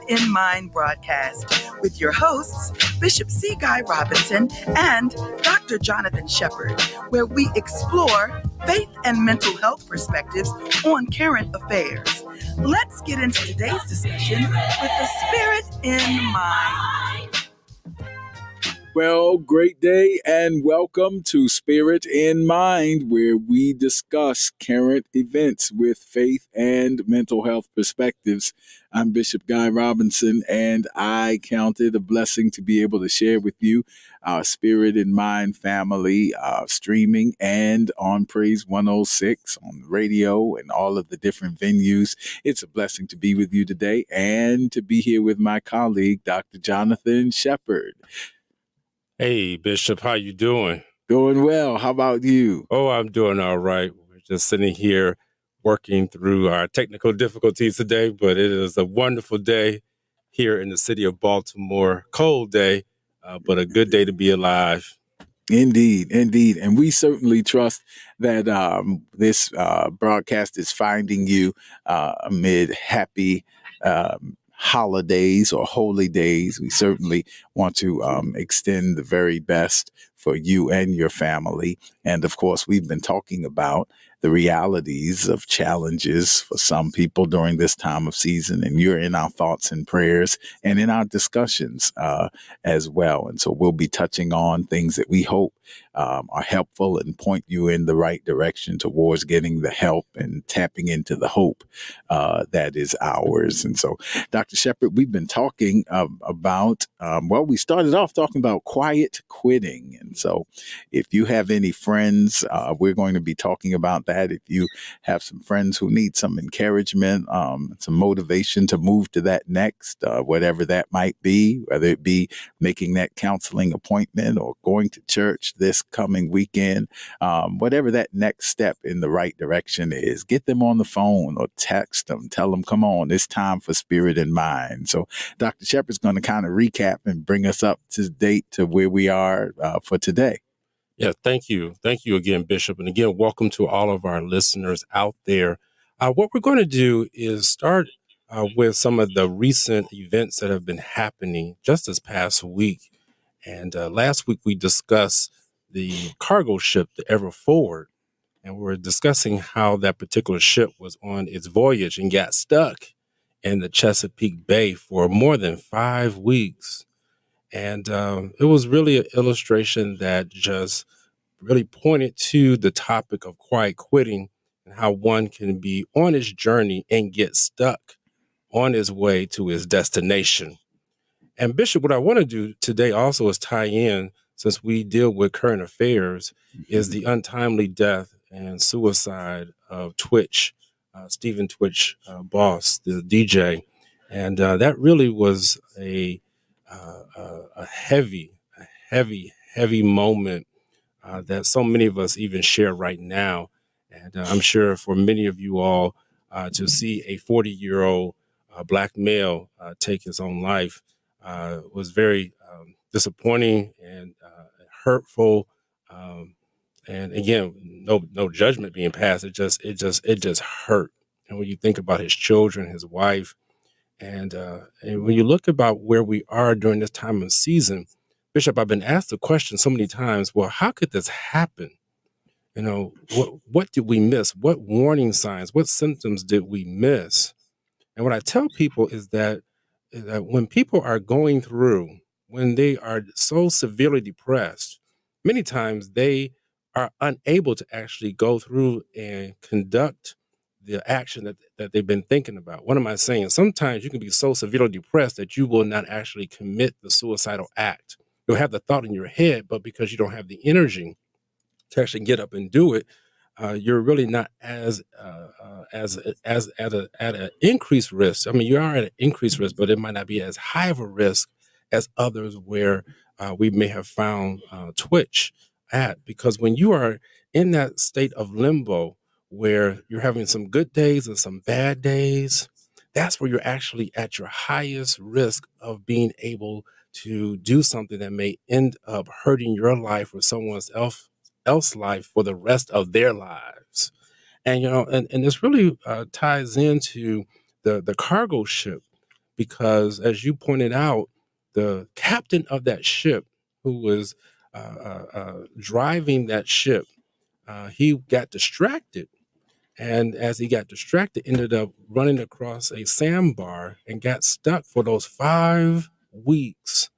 in Mind broadcast with your hosts, Bishop C. Guy Robinson and Dr. Jonathan Shepard, where we explore faith and mental health perspectives on current affairs. Let's get into today's discussion with the Spirit in Mind. Well, great day and welcome to Spirit in Mind, where we discuss current events with faith and mental health perspectives. I'm Bishop Guy Robinson, and I count it a blessing to be able to share with you our Spirit in Mind family, streaming and on Praise 106 on the radio and all of the different venues. It's a blessing to be with you today and to be here with my colleague, Dr. Jonathan Shepard. Hey, Bishop, how you doing? Doing well. How about you? Oh, I'm doing all right. We're just sitting here working through our technical difficulties today, but it is a wonderful day here in the city of Baltimore. Cold day, but a good day to be alive. Indeed, indeed. And we certainly trust that this broadcast is finding you amid happy holidays or holy days. We certainly want to extend the very best for you and your family. And of course, we've been talking about the realities of challenges for some people during this time of season. And you're in our thoughts and prayers and in our discussions as well. And so we'll be touching on things that we hope are helpful and point you in the right direction towards getting the help and tapping into the hope that is ours. And so, Dr. Shepard, we've been talking about, we started off talking about quiet quitting. And so if you have any friends, we're going to be talking about that. If you have some friends who need some encouragement, some motivation to move to that next, whatever that might be, whether it be making that counseling appointment or going to church this coming weekend, whatever that next step in the right direction is, get them on the phone or text them, tell them, come on, it's time for Spirit in Mind. So Dr. Shepard's going to kind of recap and bring us up to date to where we are for today. Yeah, thank you. Thank you again, Bishop. And again, welcome to all of our listeners out there. What we're going to do is start with some of the recent events that have been happening just this past week. And last week we discussed the cargo ship, the Ever Forward, and we're discussing how that particular ship was on its voyage and got stuck in the Chesapeake Bay for more than 5 weeks. And it was really an illustration that just really pointed to the topic of quiet quitting and how one can be on his journey and get stuck on his way to his destination. And Bishop, what I want to do today also is tie in, since we deal with current affairs, is the untimely death and suicide of Twitch, Stephen Twitch, Boss, the DJ. And that really was a heavy moment that so many of us even share right now. And I'm sure for many of you all to see a 40-year-old Black male take his own life was very disappointing and hurtful. And again, no judgment being passed. It just hurt. And when you think about his children, his wife, and when you look about where we are during this time of season, Bishop, I've been asked the question so many times, well, how could this happen? You know, what did we miss? What warning signs, what symptoms did we miss? And what I tell people is that when people are going through, when they are so severely depressed, many times they are unable to actually go through and conduct the action that they've been thinking about. What am I saying? Sometimes you can be so severely depressed that you will not actually commit the suicidal act. You'll have the thought in your head, but because you don't have the energy to actually get up and do it, you're really not at an increased risk. I mean, you are at an increased risk, but it might not be as high of a risk as others where we may have found Twitch at. Because when you are in that state of limbo, where you're having some good days and some bad days, that's where you're actually at your highest risk of being able to do something that may end up hurting your life or someone else's life for the rest of their lives. And, you know, and this really ties into the cargo ship, because, as you pointed out, the captain of that ship who was driving that ship, he got distracted. And as he got distracted, ended up running across a sandbar and got stuck for those 5 weeks.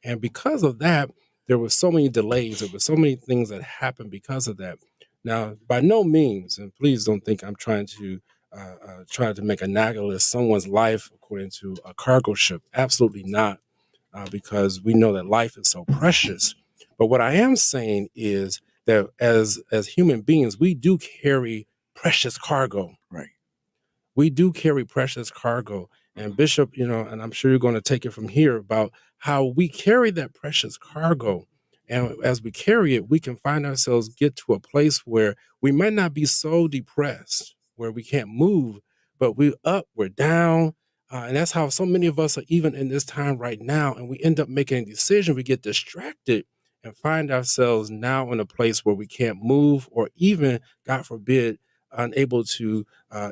And because of that, there were so many delays. There were so many things that happened because of that. Now, by no means, and please don't think I'm trying to make analogous someone's life according to a cargo ship. Absolutely not, because we know that life is so precious. But what I am saying is that as human beings, we do carry precious cargo. Right. We do carry precious cargo. And Bishop, and I'm sure you're going to take it from here about how we carry that precious cargo. And as we carry it, we can find ourselves get to a place where we might not be so depressed, where we can't move, but we're up, we're down. And that's how so many of us are even in this time right now. And we end up making a decision. We get distracted and find ourselves now in a place where we can't move, or even, God forbid, unable to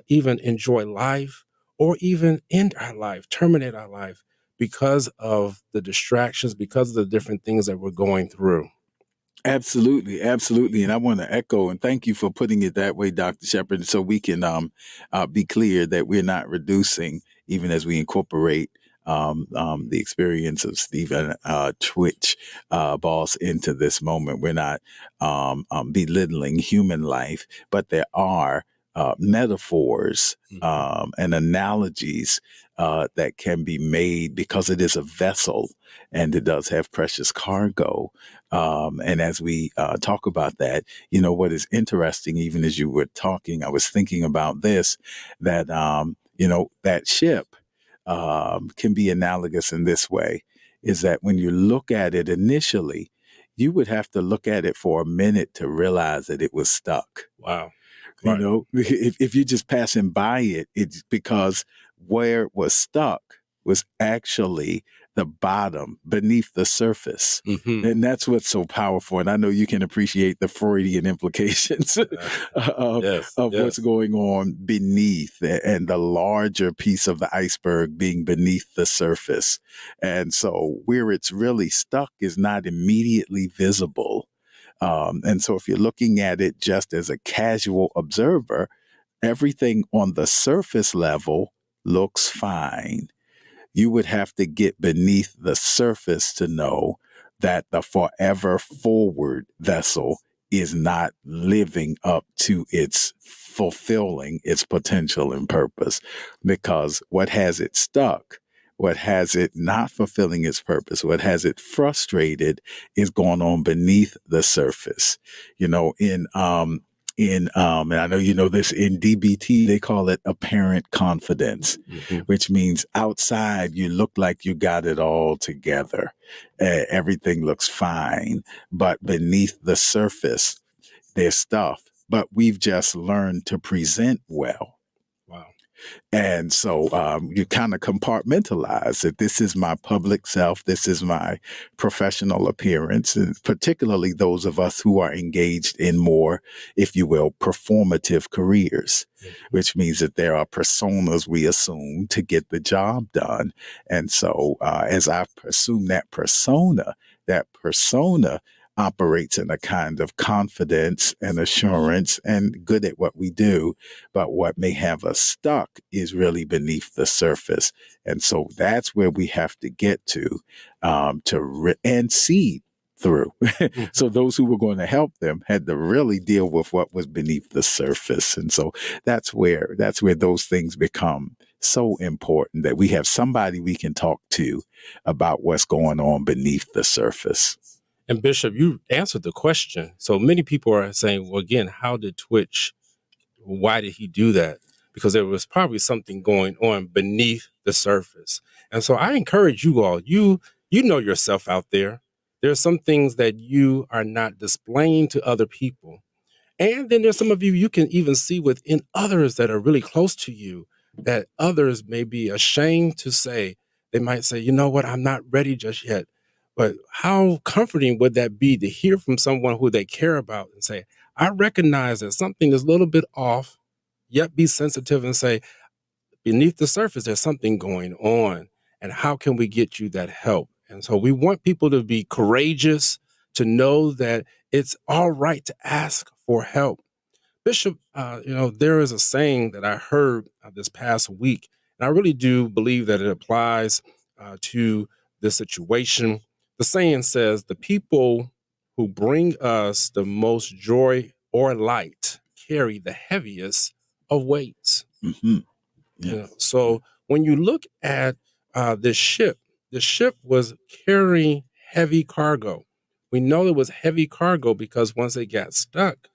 even enjoy life, or even end our life, terminate our life, because of the distractions, because of the different things that we're going through. Absolutely, absolutely. And I want to echo and thank you for putting it that way, Dr. Shepherd, so we can be clear that we're not reducing, even as we incorporate the experience of Stephen Twitch Boss into this moment. We're not belittling human life, but there are metaphors and analogies that can be made, because it is a vessel and it does have precious cargo. And as we talk about that, what is interesting, even as you were talking, I was thinking about this, that, that ship can be analogous in this way, is that when you look at it initially, you would have to look at it for a minute to realize that it was stuck. Wow. Right. If you're just passing by it, it's because where it was stuck was actually the bottom beneath the surface. Mm-hmm. And that's what's so powerful. And I know you can appreciate the Freudian implications of what's going on beneath, and the larger piece of the iceberg being beneath the surface. And so where it's really stuck is not immediately visible. And so if you're looking at it just as a casual observer, everything on the surface level looks fine. You would have to get beneath the surface to know that the forever forward vessel is not living up to its fulfilling its potential and purpose, because what has it stuck, what has it not fulfilling its purpose, what has it frustrated is going on beneath the surface. And I know you know this, in DBT, they call it apparent confidence, which means outside you look like you got it all together. Everything looks fine, but beneath the surface, there's stuff. But we've just learned to present well. Wow. And so you kind of compartmentalize that this is my public self, this is my professional appearance, and particularly those of us who are engaged in more, if you will, performative careers, which means that there are personas we assume to get the job done. And so as I assume that persona operates in a kind of confidence and assurance and good at what we do. But what may have us stuck is really beneath the surface. And so that's where we have to get to and see through. So those who were going to help them had to really deal with what was beneath the surface. And so that's where those things become so important, that we have somebody we can talk to about what's going on beneath the surface. And Bishop, you answered the question. So many people are saying, well, again, how did Twitch, why did he do that? Because there was probably something going on beneath the surface. And so I encourage you all, you know yourself out there. There's some things that you are not displaying to other people. And then there's some of you can even see within others that are really close to you, that others may be ashamed to say. They might say, you know what, I'm not ready just yet. But how comforting would that be to hear from someone who they care about and say, I recognize that something is a little bit off, yet be sensitive and say, beneath the surface, there's something going on. And how can we get you that help? And so we want people to be courageous, to know that it's all right to ask for help. Bishop, there is a saying that I heard this past week, and I really do believe that it applies to this situation. The saying says, the people who bring us the most joy or light carry the heaviest of weights. Hmm. Yeah. So when you look at this ship, the ship was carrying heavy cargo. We know it was heavy cargo because once it got stuck,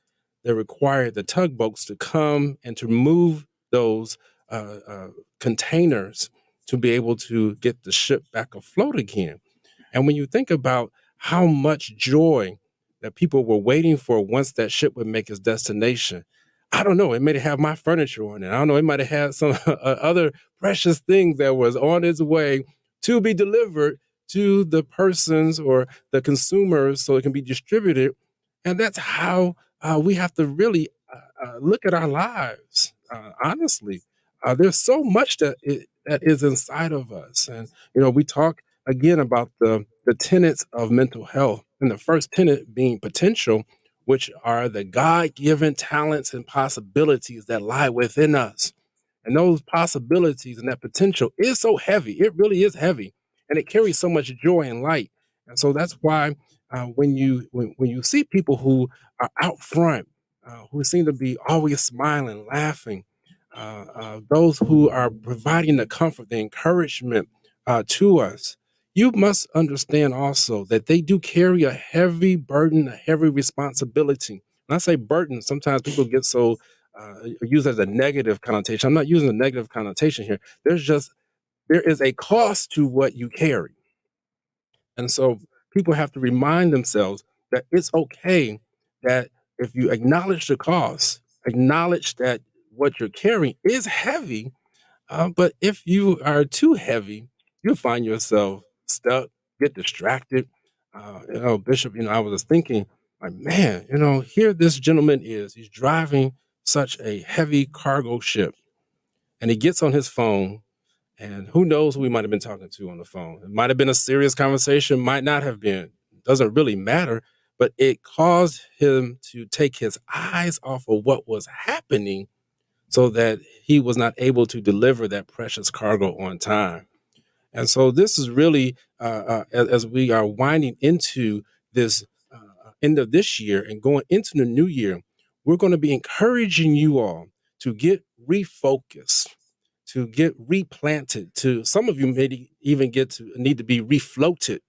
they required the tugboats to come and to move those containers to be able to get the ship back afloat again. And when you think about how much joy that people were waiting for once that ship would make its destination, I don't know, it may have my furniture on it. I don't know, it might have had some other precious things that was on its way to be delivered to the persons or the consumers so it can be distributed. And that's how we have to really look at our lives, honestly. There's so much that is inside of us. And, we talk again about the tenets of mental health. And the first tenet being potential, which are the God given talents and possibilities that lie within us. And those possibilities and that potential is so heavy. It really is heavy. And it carries so much joy and light. And so that's why when you see people who are out front, who seem to be always smiling, laughing, those who are providing the comfort, the encouragement to us, you must understand also that they do carry a heavy burden, a heavy responsibility. When I say burden, sometimes people get so used as a negative connotation. I'm not using a negative connotation here. There is a cost to what you carry. And so people have to remind themselves that it's okay that if you acknowledge the cost, acknowledge that what you're carrying is heavy, but if you are too heavy, you'll find yourself stuck, get distracted. Bishop, I was just thinking, like, man, here this gentleman is, he's driving such a heavy cargo ship, and he gets on his phone, and who knows who he might have been talking to on the phone. It might have been a serious conversation, might not have been. Doesn't really matter, but it caused him to take his eyes off of what was happening so that he was not able to deliver that precious cargo on time. And so this is really, as we are winding into this end of this year and going into the new year, we're going to be encouraging you all to get refocused, to get replanted, to some of you may even need to be refloated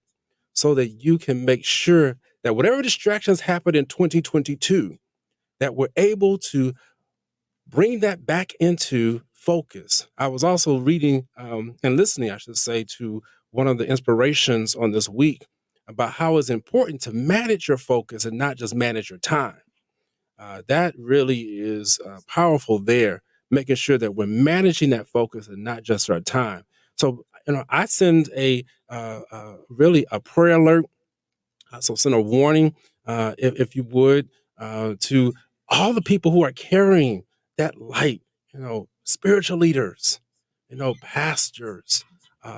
so that you can make sure that whatever distractions happened in 2022, that we're able to bring that back into focus. I was also reading and listening, I should say, to one of the inspirations on this week about how it's important to manage your focus and not just manage your time. That really is powerful there, making sure that we're managing that focus and not just our time. So, I send really a prayer alert. So send a warning, if you would, to all the people who are carrying that light, spiritual leaders, pastors,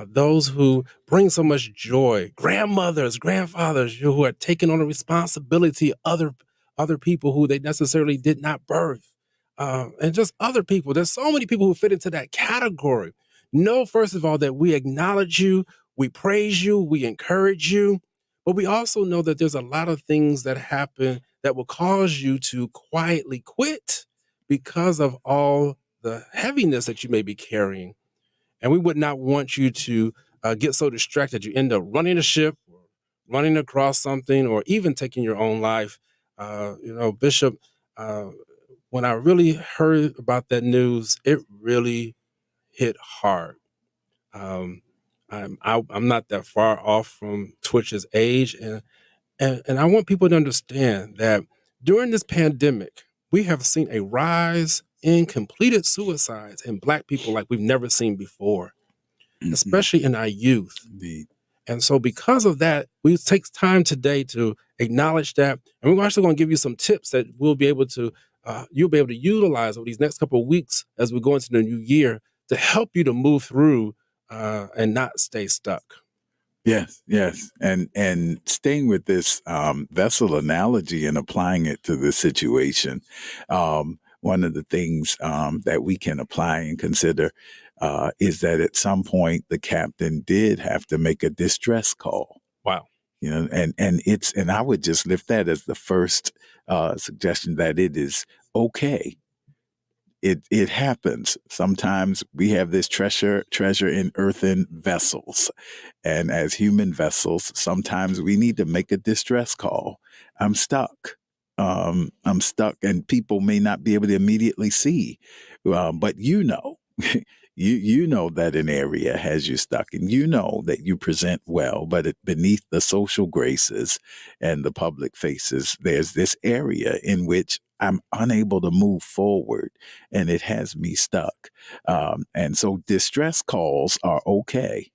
those who bring so much joy, grandmothers, grandfathers, who are taking on the responsibility of other people who they necessarily did not birth, and just other people. There's so many people who fit into that category. Know, first of all, that we acknowledge you, we praise you, we encourage you, but we also know that there's a lot of things that happen that will cause you to quietly quit because of all the heaviness that you may be carrying. And we would not want you to get so distracted you end up running a ship, or running across something, or even taking your own life. Bishop, when I really heard about that news, it really hit hard. I'm not that far off from Twitch's age, and I want people to understand that during this pandemic, we have seen a rise in completed suicides in Black people like we've never seen before, especially in our youth. Indeed. And so because of that, we take time today to acknowledge that. And we're actually going to give you some tips that you'll be able to utilize over these next couple of weeks as we go into the new year to help you to move through and not stay stuck. Yes, yes, and staying with this vessel analogy and applying it to this situation, one of the things that we can apply and consider is that at some point the captain did have to make a distress call. Wow. And I would just lift that as the first suggestion, that it is okay. It happens. Sometimes we have this treasure in earthen vessels. And as human vessels, sometimes we need to make a distress call. I'm stuck. I'm stuck, and people may not be able to immediately see, but you know that an area has you stuck, and you know that you present well, but beneath the social graces and the public faces, there's this area in which I'm unable to move forward, and it has me stuck. And so distress calls are okay.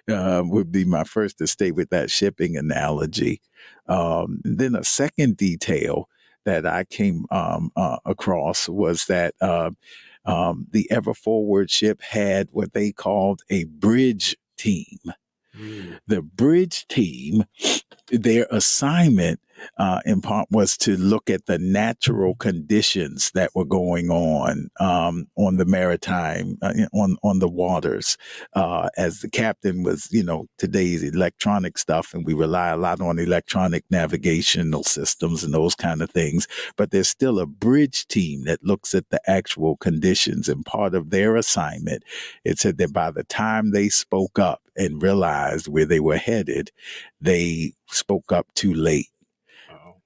Would be my first to stay with that shipping analogy. Then a second detail that I came across was that the Ever Forward ship had what they called a bridge team. The bridge team, their assignment in part was to look at the natural conditions that were going on the maritime, on the waters, as the captain was, today's electronic stuff, and we rely a lot on electronic navigational systems and those kind of things. But there's still a bridge team that looks at the actual conditions, and part of their assignment, it said that by the time they spoke up and realized where they were headed, they spoke up too late,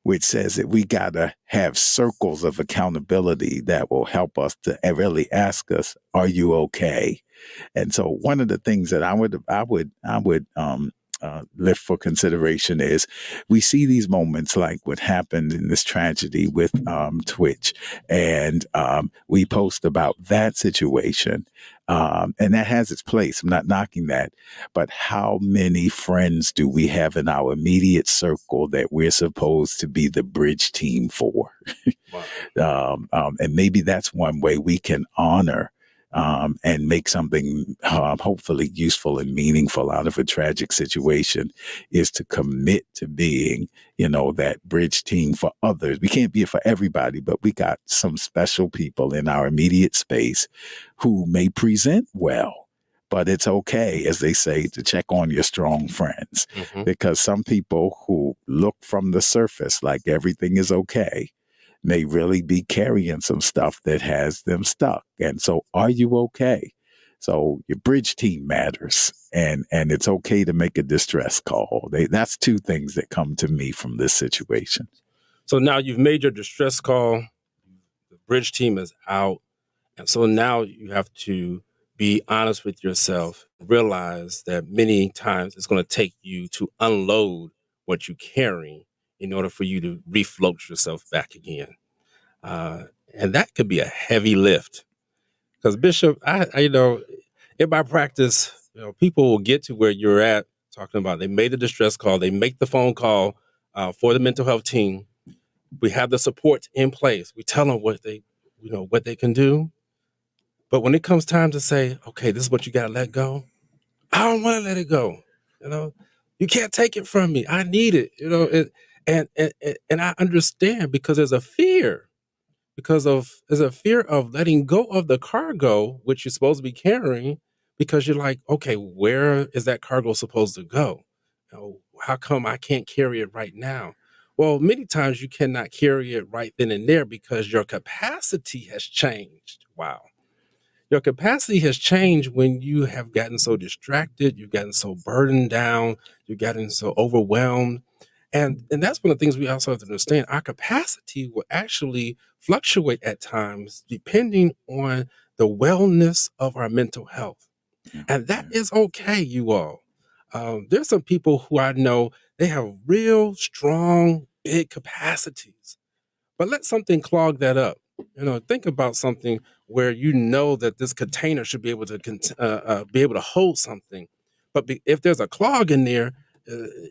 which says that we got to have circles of accountability that will help us to really ask us, are you okay? And so one of the things that I would lift for consideration is we see these moments like what happened in this tragedy with Twitch, and we post about that situation. And that has its place. I'm not knocking that. But how many friends do we have in our immediate circle that we're supposed to be the bridge team for? Wow. And maybe that's one way we can honor and make something hopefully useful and meaningful out of a tragic situation, is to commit to being, that bridge team for others. We can't be it for everybody, but we got some special people in our immediate space who may present well. But it's okay, as they say, to check on your strong friends, because some people who look from the surface like everything is okay may really be carrying some stuff that has them stuck. And so, are you okay? So your bridge team matters, and it's okay to make a distress call. That's two things that come to me from this situation. So now you've made your distress call, the bridge team is out, and so now you have to be honest with yourself, realize that many times it's going to take you to unload what you're carrying in order for you to refloat yourself back again. And that could be a heavy lift. Because Bishop, I in my practice, people will get to where you're at, talking about they made the distress call, they make the phone call for the mental health team. We have the support in place. We tell them what they can do. But when it comes time to say, okay, this is what you got to let go, I don't want to let it go. You can't take it from me. I need it. And I understand, because there's a fear. There's a fear of letting go of the cargo, which you're supposed to be carrying, because you're like, okay, where is that cargo supposed to go? How come I can't carry it right now? Well, many times you cannot carry it right then and there because your capacity has changed. Wow. Your capacity has changed when you have gotten so distracted, you've gotten so burdened down, you've gotten so overwhelmed. And that's one of the things we also have to understand. Our capacity will actually fluctuate at times depending on the wellness of our mental health. And that is okay, you all. There's some people who I know, they have real strong, big capacities. But let something clog that up. Think about something where that this container should be able to hold something. But if there's a clog in there,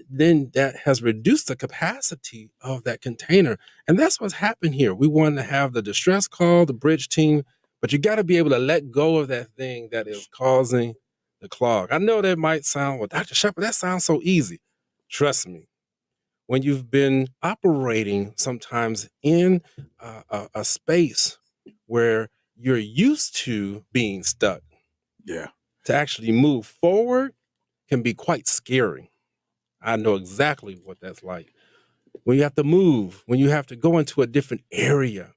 then that has reduced the capacity of that container. And that's what's happened here. We wanted to have the distress call, the bridge team, But you got to be able to let go of that thing that is causing the clog. I know that might sound, well, Dr. Shepherd, that sounds so easy. Trust me, when you've been operating sometimes in a space where you're used to being stuck, Yeah. to actually move forward can be quite scary. I know exactly what that's like. When you have to move, when you have to go into a different area.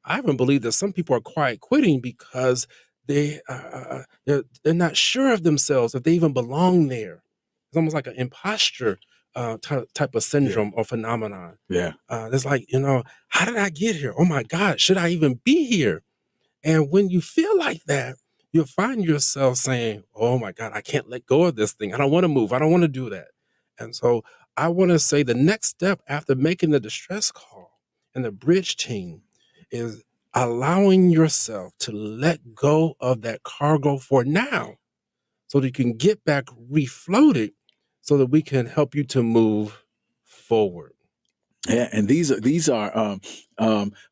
I even believe that some people are quiet quitting because they're not sure of themselves if they even belong there. It's almost like an imposter type of Yeah. syndrome or phenomenon. Yeah. It's like, how did I get here? Oh my God, should I even be here? And when you feel like that, you'll find yourself saying, oh my God, I can't let go of this thing. I don't want to move. I don't want to do that. And so I want to say the next step after making the distress call and the bridge team is allowing yourself to let go of that cargo for now so that you can get back refloated so that we can help you to move forward. Yeah, and these are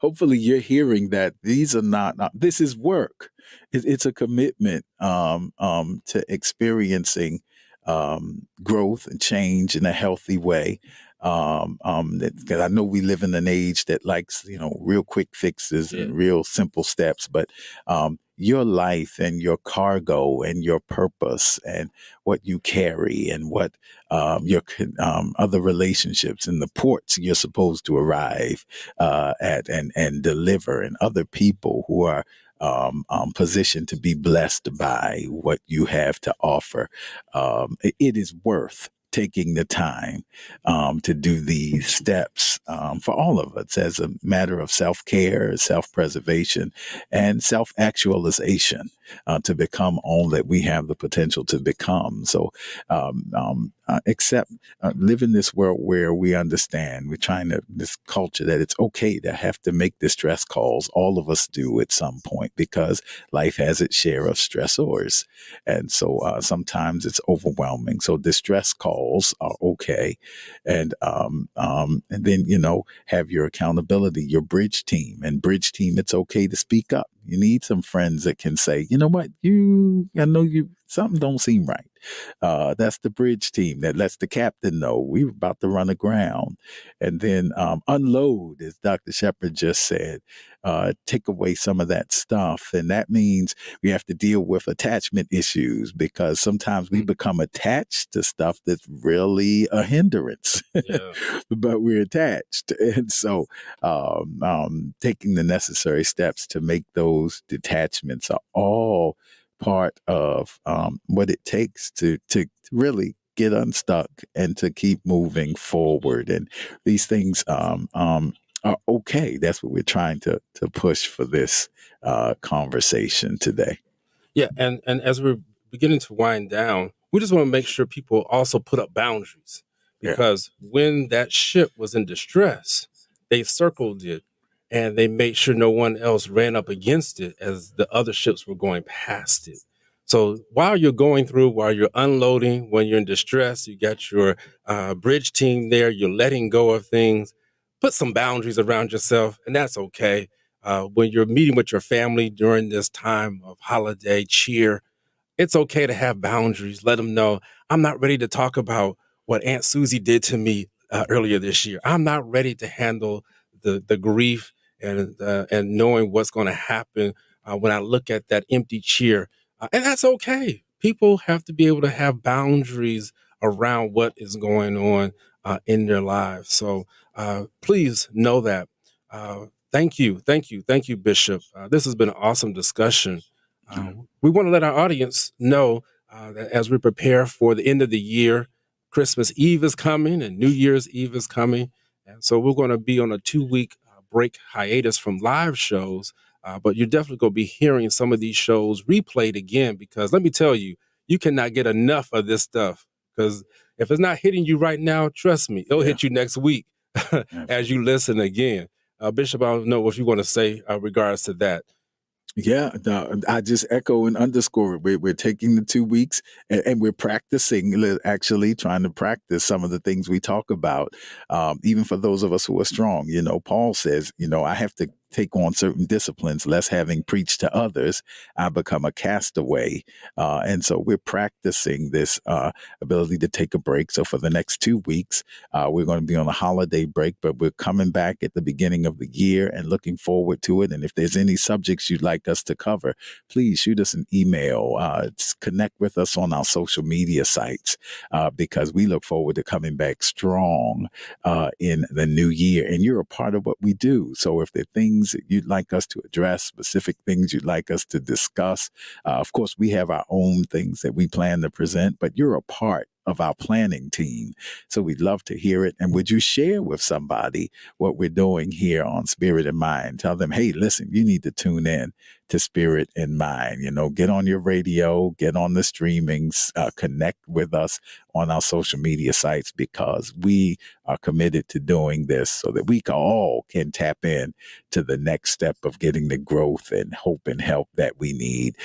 hopefully you're hearing that these are not this is work. It's a commitment to experiencing growth and change in a healthy way. Because I know we live in an age that likes real quick fixes and real simple steps, but your life and your cargo and your purpose and what you carry and what your other relationships and the ports you're supposed to arrive at and deliver, and other people who are positioned to be blessed by what you have to offer. It is worth taking the time to do these steps for all of us as a matter of self-care, self-preservation, and self-actualization to become all that we have the potential to become. So live in this world where we understand we're trying to this culture that it's okay to have to make distress calls. All of us do at some point because life has its share of stressors, and so sometimes it's overwhelming. So distress calls are okay, and then have your accountability, your bridge team, and bridge team. It's okay to speak up. You need some friends that can say, you know what, I know you something don't seem right. That's the bridge team that lets the captain know we're about to run aground, and then unload, as Dr. Shepherd just said. Take away some of that stuff, and that means we have to deal with attachment issues because sometimes we become attached to stuff that's really a hindrance, but we're attached, and so taking the necessary steps to make those detachments are all part of what it takes to really get unstuck and to keep moving forward. And these things are okay. That's what we're trying to push for this conversation today. Yeah, and as we're beginning to wind down, we just want to make sure people also put up boundaries, because when that ship was in distress, they circled it and they made sure no one else ran up against it as the other ships were going past it. So while you're unloading, when you're in distress, you got your bridge team there, you're letting go of things, put some boundaries around yourself, and that's okay. When you're meeting with your family during this time of holiday cheer, it's okay to have boundaries. Let them know, I'm not ready to talk about what Aunt Susie did to me earlier this year. I'm not ready to handle the grief and knowing what's going to happen when I look at that empty cheer. And that's okay. People have to be able to have boundaries around what is going on in their lives. So please know that. Thank you, Bishop. This has been an awesome discussion. We want to let our audience know that as we prepare for the end of the year, Christmas Eve is coming and New Year's Eve is coming. And so we're going to be on a 2-week break hiatus from live shows. But you're definitely going to be hearing some of these shows replayed again, because let me tell you, you cannot get enough of this stuff. Because if it's not hitting you right now, trust me, it'll hit you next week as you listen again. Bishop, I don't know what you want to say regards to that. Yeah, I just echo and underscore it. We're taking the 2 weeks and we're practicing, actually trying to practice some of the things we talk about, even for those of us who are strong. Paul says, I have to take on certain disciplines, lest having preached to others, I become a castaway. And so we're practicing this ability to take a break. So for the next 2 weeks, we're going to be on a holiday break, but we're coming back at the beginning of the year and looking forward to it. And if there's any subjects you'd like us to cover, please shoot us an email, connect with us on our social media sites, because we look forward to coming back strong in the new year. And you're a part of what we do. So if there are things that you'd like us to address, specific things you'd like us to discuss, of course, we have our own things that we plan to present, but you're a part of our planning team. So we'd love to hear it. And would you share with somebody what we're doing here on Spirit in Mind? Tell them, hey, listen, you need to tune in to Spirit in Mind. Get on your radio, get on the streamings, connect with us on our social media sites, because we are committed to doing this so that we all can tap in to the next step of getting the growth and hope and help that we need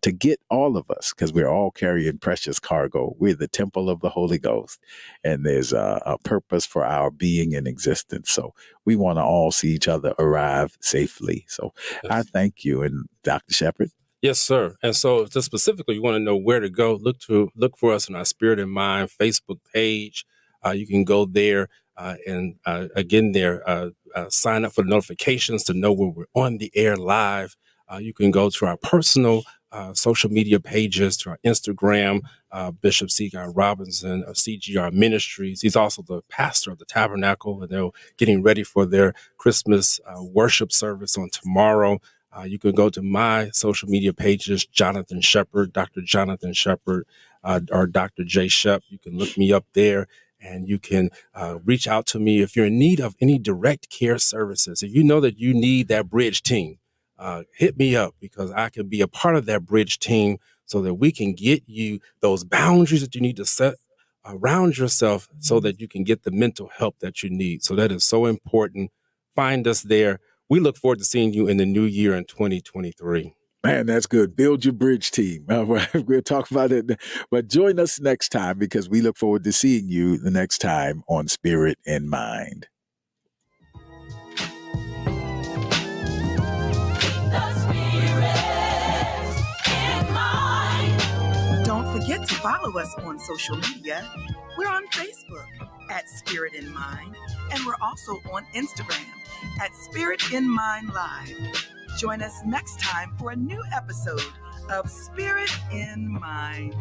to get all of us, because we're all carrying precious cargo. We're the temple of the Holy Ghost, and there's a purpose for our being in existence. So we want to all see each other arrive safely. So Yes. I thank you. And Dr. Shepherd? Yes, sir. And so just specifically, you want to know where to go, look for us on our Spirit in Mind Facebook page. You can go there and again there, sign up for notifications to know when we're on the air live. You can go to our personal social media pages, to our Instagram, Bishop C. Guy Robinson of CGR Ministries. He's also the pastor of the Tabernacle, and they're getting ready for their Christmas worship service on tomorrow. You can go to my social media pages, Jonathan Shepherd, Dr. Jonathan Shepherd, or Dr. J. Shep. You can look me up there, and you can reach out to me if you're in need of any direct care services. If you know that you need that bridge team, hit me up, because I can be a part of that bridge team so that we can get you those boundaries that you need to set around yourself so that you can get the mental help that you need. So that is so important. Find us there. We look forward to seeing you in the new year in 2023. Man, that's good. Build your bridge team. We'll talk about it. But join us next time, because we look forward to seeing you the next time on Spirit in Mind. Don't forget to follow us on social media. We're on Facebook at Spirit in Mind, and we're also on Instagram at Spirit in Mind Live. Join us next time for a new episode of Spirit in Mind.